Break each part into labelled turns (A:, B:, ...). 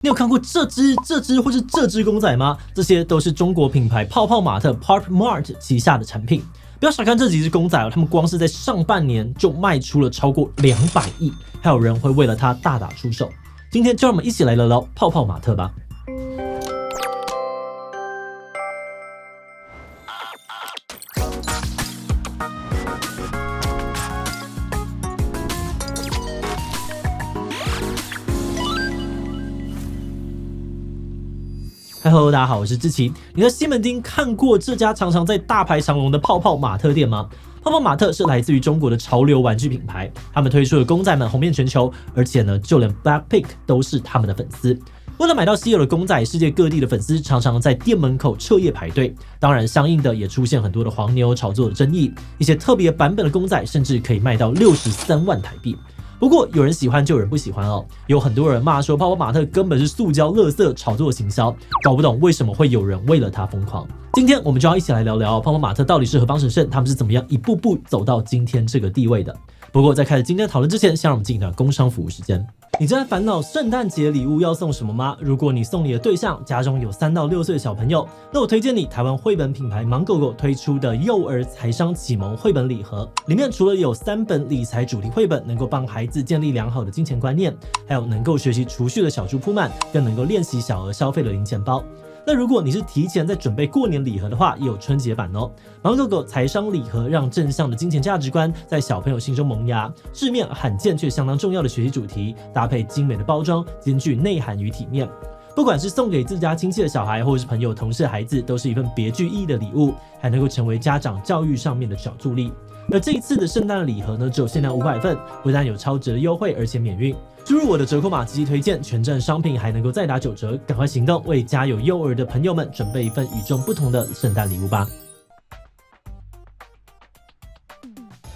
A: 你有看过这只或是这只公仔吗？这些都是中国品牌泡泡玛特 Pop Mart 旗下的产品。不要小看这几只公仔哦，他们光是在上半年就卖出了超过200亿，还有人会为了它大打出手。今天就让我们一起来聊聊泡泡玛特吧。Hello， 大家好，我是志奇。你在西门町看过这家常常在大排长龙的泡泡玛特店吗？泡泡玛特是来自于中国的潮流玩具品牌，他们推出的公仔们红遍全球，而且呢，就连 Blackpink 都是他们的粉丝。为了买到稀有的公仔，世界各地的粉丝常常在店门口彻夜排队。当然，相应的也出现很多的黄牛炒作的争议，一些特别版本的公仔甚至可以卖到63万台币。不过有人喜欢就有人不喜欢哦，有很多人骂说泡泡玛特根本是塑胶垃圾炒作行销，搞不懂为什么会有人为了它疯狂。今天我们就要一起来聊聊泡泡玛特到底是何方神圣，他们是怎么样一步步走到今天这个地位的。不过在开始今天的讨论之前，先让我们进一段工商服务时间。你正在烦恼圣诞节礼物要送什么吗？如果你送你的对象家中有3到6岁的小朋友，那我推荐你台湾绘本品牌芒狗狗推出的幼儿财商启蒙绘本礼盒，里面除了有3本理财主题绘本，能够帮孩子建立良好的金钱观念，还有能够学习储蓄的小猪铺满，更能够练习小额消费的零钱包。那如果你是提前在准备过年礼盒的话，也有春节版哦。芒狗狗财商礼盒让正向的金钱价值观在小朋友心中萌芽，字面罕见却相当重要的学习主题，搭配精美的包装，兼具内涵与体面。不管是送给自家亲戚的小孩，或是朋友同事的孩子，都是一份别具意义的礼物，还能够成为家长教育上面的小助力。而这一次的圣诞礼盒呢，只有限量500份，不但有超值的优惠，而且免运。输入我的折扣码积极推荐，全站商品还能够再打9折，赶快行动，为家有幼儿的朋友们准备一份与众不同的圣诞礼物吧。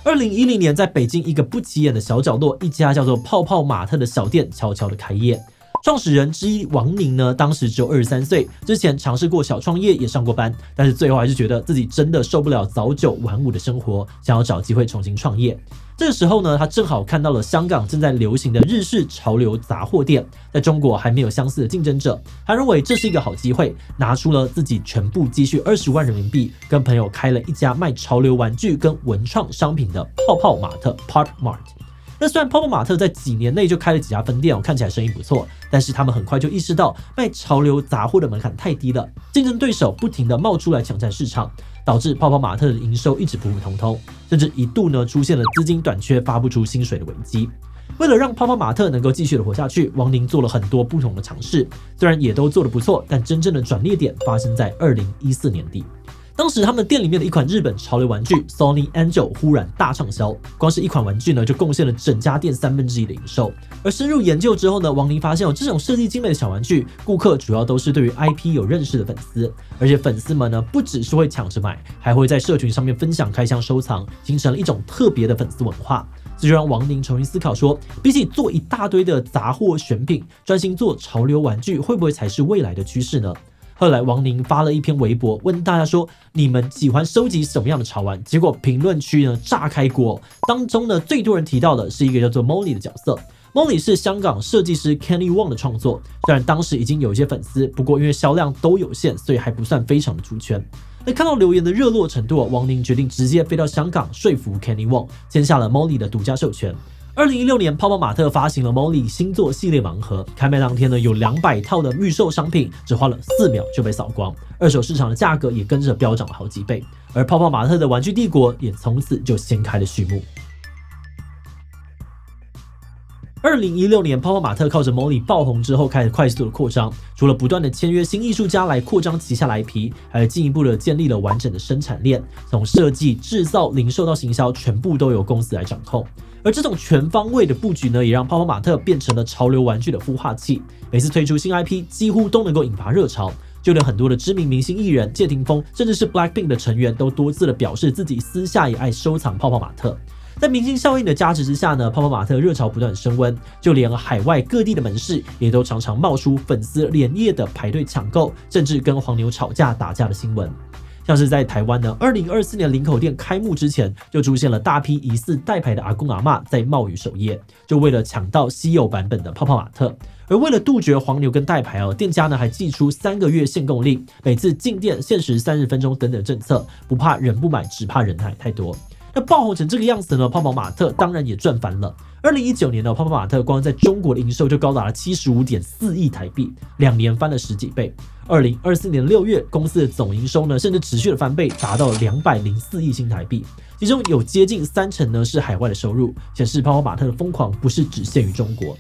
A: 2010年，在北京一个不起眼的小角落，一家叫做泡泡玛特的小店悄悄的开业。创始人之一王宁呢，当时只有23岁，之前尝试过小创业，也上过班，但是最后还是觉得自己真的受不了早9晚5的生活，想要找机会重新创业。这个时候呢，他正好看到了香港正在流行的日式潮流杂货店，在中国还没有相似的竞争者，他认为这是一个好机会，拿出了自己全部积蓄20万人民币，跟朋友开了一家卖潮流玩具跟文创商品的泡泡玛特 Pop Mart。那虽然泡泡玛特在几年内就开了几家分店，看起来生意不错，但是他们很快就意识到卖潮流杂货的门槛太低了，竞争对手不停地冒出来抢占市场，导致泡泡玛特的营收一直普普通通，甚至一度呢出现了资金短缺、发不出薪水的危机。为了让泡泡玛特能够继续的活下去，王宁做了很多不同的尝试，虽然也都做得不错，但真正的转捩点发生在2014年底。当时他们店里面的一款日本潮流玩具 Sony Angel 忽然大畅销，光是一款玩具呢就贡献了整家店1/3的营收。而深入研究之后呢，王宁发现这种设计精美的小玩具，顾客主要都是对于 IP 有认识的粉丝，而且粉丝们呢不只是会抢着买，还会在社群上面分享、开箱收藏，形成了一种特别的粉丝文化。这就让王宁重新思考说，比起做一大堆的杂货选品，专心做潮流玩具会不会才是未来的趋势呢？后来王宁发了一篇微博，问大家说你们喜欢收集什么样的潮玩？结果评论区呢炸开锅，当中呢最多人提到的是一个叫做 Molly 的角色。Molly 是香港设计师 Kenny Wong 的创作，虽然当时已经有一些粉丝，不过因为销量都有限，所以还不算非常的出圈。那看到留言的热络程度，王宁决定直接飞到香港说服 Kenny Wong， 签下了 Molly 的独家授权。2016年，泡泡玛特发行了 Molly 星座系列盲盒，开卖当天呢，有200套的预售商品，只花了4秒就被扫光，二手市场的价格也跟着飙涨了好几倍，而泡泡玛特的玩具帝国也从此就掀开了序幕。2016年，泡泡玛特靠着 Molly 爆红之后，开始快速的扩张。除了不断的签约新艺术家来扩张旗下的 IP， 还进一步的建立了完整的生产链，从设计、制造、零售到行销，全部都由公司来掌控。而这种全方位的布局呢，也让泡泡玛特变成了潮流玩具的孵化器。每次推出新 IP， 几乎都能够引发热潮。就连很多的知名明星艺人、谢霆锋，甚至是 Blackpink 的成员，都多次的表示自己私下也爱收藏泡泡玛特。在明星效应的加持之下呢，泡泡玛特热潮不断升温，就连海外各地的门市也都常常冒出粉丝连夜的排队抢购，甚至跟黄牛吵架打架的新闻。像是在台湾呢，2024年林口店开幕之前，就出现了大批疑似代牌的阿公阿嬷在冒雨守夜，就为了抢到稀有版本的泡泡玛特。而为了杜绝黄牛跟代牌店家呢还祭出3个月限购令，每次进店限时30分钟等等政策，不怕人不买，只怕人太多。那爆红成这个样子呢，泡泡玛特当然也赚翻了。2019年的泡泡玛特光在中国的营收就高达了75.4亿台币，2年翻了10几倍。2024年6月，公司的总营收呢甚至持续的翻倍，达到了204亿新台币，其中有接近30%呢是海外的收入，显示泡泡玛特的疯狂不是只限于中国。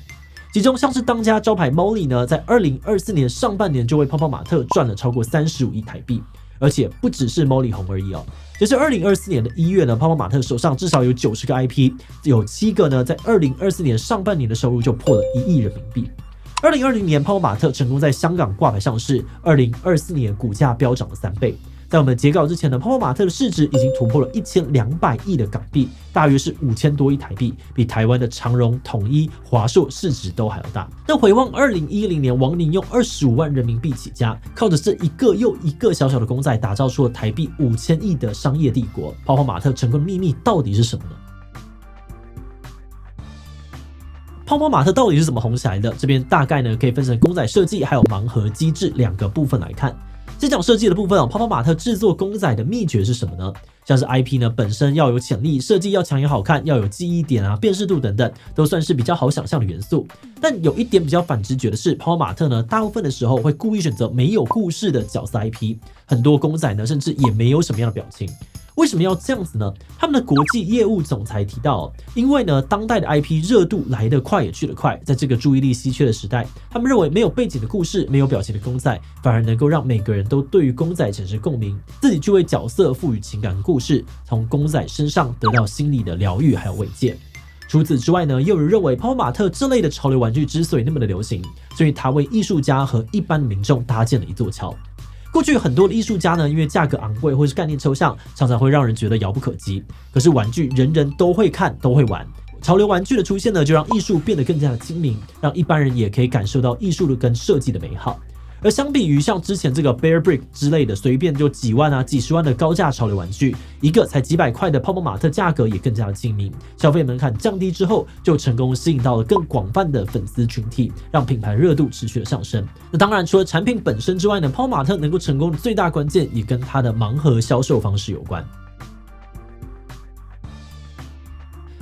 A: 其中像是当家招牌 Molly 呢，在2024年上半年就为泡泡玛特赚了超过35亿台币，而且不只是 Molly 红而已就是2024年的1月呢，泡泡玛特手上至少有90个 IP， 有7个呢在2024年上半年的收入就破了1亿人民币。2020年泡泡玛特成功在香港挂牌上市，2024年股价飙涨了3倍。在我们截稿之前呢，泡泡玛特的市值已经突破了1200亿的港币，大约是5000多亿台币，比台湾的长荣、统一、华硕市值都还要大。那回望2010年，王宁用25万人民币起家，靠着这一个又一个小小的公仔，打造出了台币5000亿的商业帝国。泡泡玛特成功的秘密到底是什么呢？泡泡玛特到底是怎么红起来的？这边大概呢可以分成公仔设计还有盲盒机制2个部分来看。先讲设计的部分泡泡玛特制作公仔的秘诀是什么呢？像是 IP 呢本身要有潜力，设计要抢眼好看，要有记忆点辨识度等等，都算是比较好想象的元素。但有一点比较反直觉的是，泡泡玛特呢大部分的时候会故意选择没有故事的角色 IP， 很多公仔呢甚至也没有什么样的表情。为什么要这样子呢？他们的国际业务总裁提到因为呢当代的 IP 热度来得快也去得快，在这个注意力稀缺的时代，他们认为没有背景的故事，没有表情的公仔，反而能够让每个人都对于公仔产生共鸣，自己去为角色赋予情感和故事，从公仔身上得到心理的疗愈还有慰藉。除此之外呢，也有人认为泡泡玛特这类的潮流玩具之所以那么的流行，所以它为艺术家和一般民众搭建了一座桥。过去很多的艺术家呢，因为价格昂贵或是概念抽象，常常会让人觉得遥不可及。可是玩具人人都会看，都会玩。潮流玩具的出现呢，就让艺术变得更加的亲民，让一般人也可以感受到艺术的跟设计的美好。而相比于像之前这个 Bear Brick 之类的随便就几万几十万的高价潮流玩具，一个才几百块的泡泡玛特价格也更加的亲民，消费门槛降低之后，就成功吸引到了更广泛的粉丝群体，让品牌热度持续的上升。那当然除了产品本身之外呢，泡泡玛特能够成功的最大关键也跟它的盲盒销售方式有关。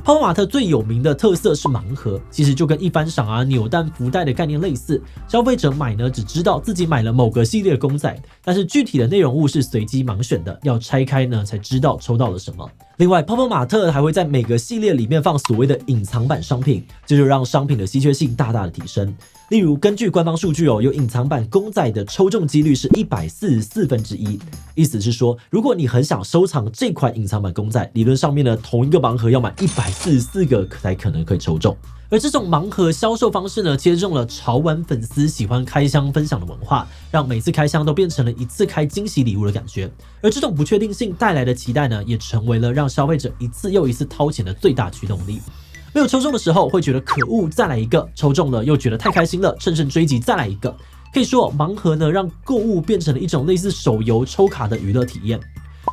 A: 泡泡玛特最有名的特色是盲盒，其实就跟一番赏扭蛋福袋的概念类似。消费者买呢，只知道自己买了某个系列的公仔，但是具体的内容物是随机盲选的，要拆开呢才知道抽到了什么。另外，泡泡玛特还会在每个系列里面放所谓的隐藏版商品，这就让商品的稀缺性大大的提升。例如，根据官方数据有隐藏版公仔的抽中几率是144%，意思是说，如果你很想收藏这款隐藏版公仔，理论上面呢，同一个盲盒要买144个才可能可以抽中。而这种盲盒销售方式呢，切中了潮玩粉丝喜欢开箱分享的文化，让每次开箱都变成了一次开惊喜礼物的感觉。而这种不确定性带来的期待呢，也成为了让消费者一次又一次掏钱的最大驱动力。没有抽中的时候会觉得可恶，再来一个；抽中了又觉得太开心了，乘胜追击再来一个。可以说，盲盒呢让购物变成了一种类似手游抽卡的娱乐体验。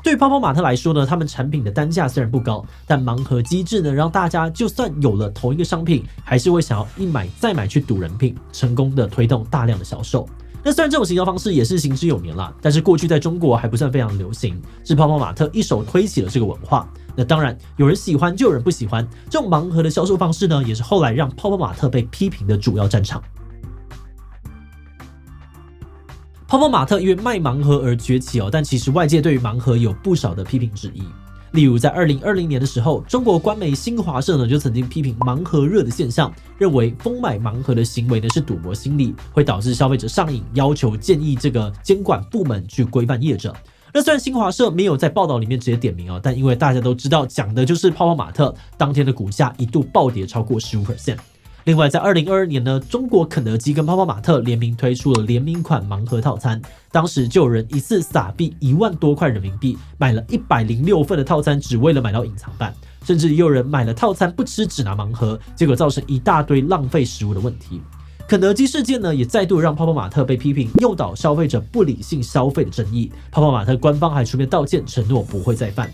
A: 对于泡泡玛特来说呢，他们产品的单价虽然不高，但盲盒机制呢让大家就算有了同一个商品，还是会想要一买再买去赌人品，成功的推动大量的销售。那虽然这种行销方式也是行之有年啦，但是过去在中国还不算非常流行，是泡泡玛特一手推起了这个文化。那当然，有人喜欢就有人不喜欢，这种盲盒的销售方式呢，也是后来让泡泡玛特被批评的主要战场。泡泡玛特因为卖盲盒而崛起但其实外界对于盲盒有不少的批评质疑。例如在2020年的时候，中国官媒新华社呢就曾经批评盲盒热的现象，认为疯买盲盒的行为呢是赌博心理，会导致消费者上瘾，要求建议这个监管部门去规范业者。那虽然新华社没有在报道里面直接点名但因为大家都知道讲的就是泡泡玛特，当天的股价一度暴跌超过 15%。另外，在2022年呢，中国肯德基跟泡泡玛特联名推出了联名款盲盒套餐，当时就有人一次撒币1万多块人民币，买了106份的套餐，只为了买到隐藏版，甚至也有人买了套餐不吃只拿盲盒，结果造成一大堆浪费食物的问题。肯德基事件呢，也再度让泡泡玛特被批评诱导消费者不理性消费的争议。泡泡玛特官方还出面道歉，承诺不会再犯。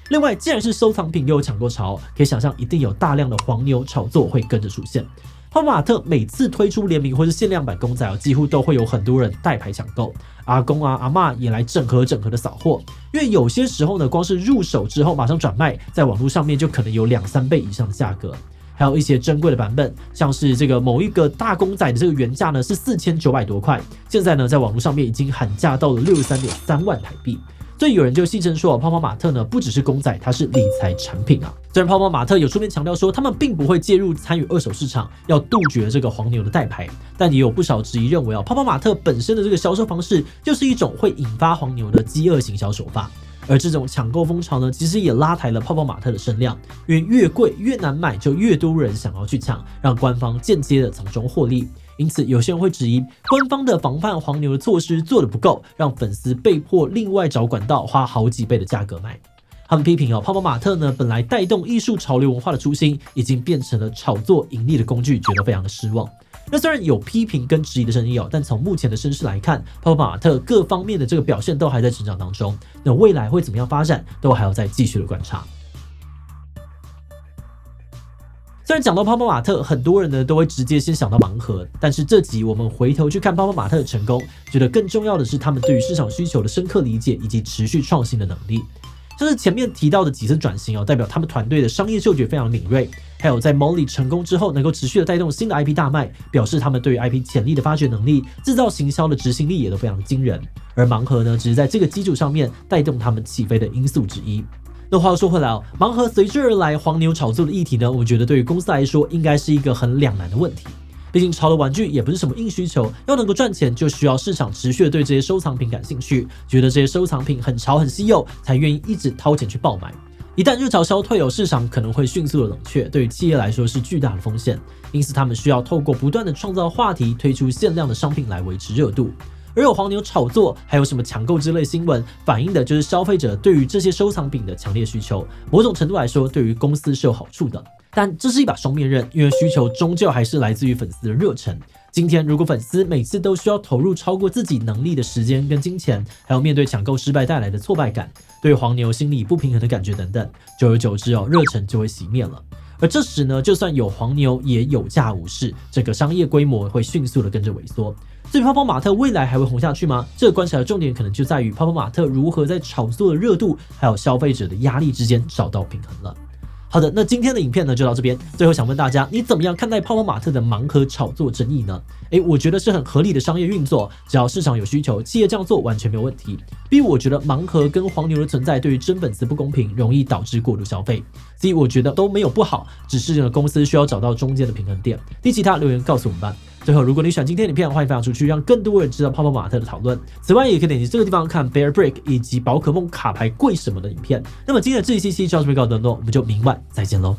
A: 另外，既然是收藏品又有抢购潮，可以想象一定有大量的黄牛炒作会跟着出现。泡泡玛特每次推出联名或是限量版公仔几乎都会有很多人代牌抢购。阿公啊、阿嬷也来整合的扫货，因为有些时候呢，光是入手之后马上转卖，在网络上面就可能有2-3倍以上的价格。还有一些珍贵的版本，像是这个某一个大公仔的这个原价呢是4900多块，现在呢在网络上面已经喊价到了63.3万台币。所以有人就戏称说，泡泡玛特呢不只是公仔，它是理财产品啊。虽然泡泡玛特有出面强调说，他们并不会介入参与二手市场，要杜绝这个黄牛的代牌，但也有不少质疑认为泡泡玛特本身的这个销售方式就是一种会引发黄牛的饥饿行销手法。而这种抢购风潮呢，其实也拉抬了泡泡玛特的声量，因为越贵越难买，就越多人想要去抢，让官方间接的从中获利。因此，有些人会质疑官方的防范黄牛的措施做得不够，让粉丝被迫另外找管道，花好几倍的价格买。他们批评泡泡玛特呢，本来带动艺术潮流文化的初心，已经变成了炒作盈利的工具，觉得非常的失望。那虽然有批评跟质疑的声音但从目前的声势来看，泡泡玛特各方面的这个表现都还在成长当中。那未来会怎么样发展，都还要再继续的观察。虽然讲到泡泡玛特，很多人呢都会直接先想到盲盒，但是这集我们回头去看泡泡玛特的成功，觉得更重要的是他们对于市场需求的深刻理解以及持续创新的能力。像是前面提到的几次转型代表他们团队的商业嗅觉非常敏锐，还有在 Molly 成功之后能够持续的带动新的 IP 大卖，表示他们对于 IP 潜力的发掘能力、制造行销的执行力也都非常惊人。而盲盒呢，只是在这个基础上面带动他们起飞的因素之一。那话又说回来盲盒随之而来黄牛炒作的议题呢，我觉得对于公司来说应该是一个很两难的问题。毕竟潮的玩具也不是什么硬需求，要能够赚钱就需要市场持续的对这些收藏品感兴趣，觉得这些收藏品很潮很稀有，才愿意一直掏钱去爆买。一旦热潮消退市场可能会迅速的冷却，对于企业来说是巨大的风险。因此他们需要透过不断的创造话题，推出限量的商品来维持热度。而有黄牛炒作，还有什么抢购之类新闻，反映的就是消费者对于这些收藏品的强烈需求。某种程度来说，对于公司是有好处的，但这是一把双面刃，因为需求终究还是来自于粉丝的热忱。今天如果粉丝每次都需要投入超过自己能力的时间跟金钱，还要面对抢购失败带来的挫败感，对黄牛心理不平衡的感觉等等，久而久之热忱就会熄灭了。而这时呢，就算有黄牛也有价无市，整个商业规模会迅速的跟着萎缩。所以泡泡玛特未来还会红下去吗？这个观察的重点可能就在于泡泡玛特如何在炒作的热度还有消费者的压力之间找到平衡了。好的，那今天的影片呢就到这边。最后想问大家，你怎么样看待泡泡玛特的盲盒炒作争议呢？我觉得是很合理的商业运作，只要市场有需求，企业这样做完全没有问题。毕竟我觉得盲盒跟黄牛的存在对于真粉丝不公平，容易导致过度消费，所以我觉得都没有不好，只是公司需要找到中间的平衡点。其他留言告诉我们吧。最后，如果你喜欢今天的影片，欢迎分享出去，让更多人知道泡泡玛特的讨论。此外，也可以点击这个地方看 Bear Brick 以及宝可梦卡牌贵什么的影片。那么今天的这一期就到这边告一段落，我们就明晚再见喽。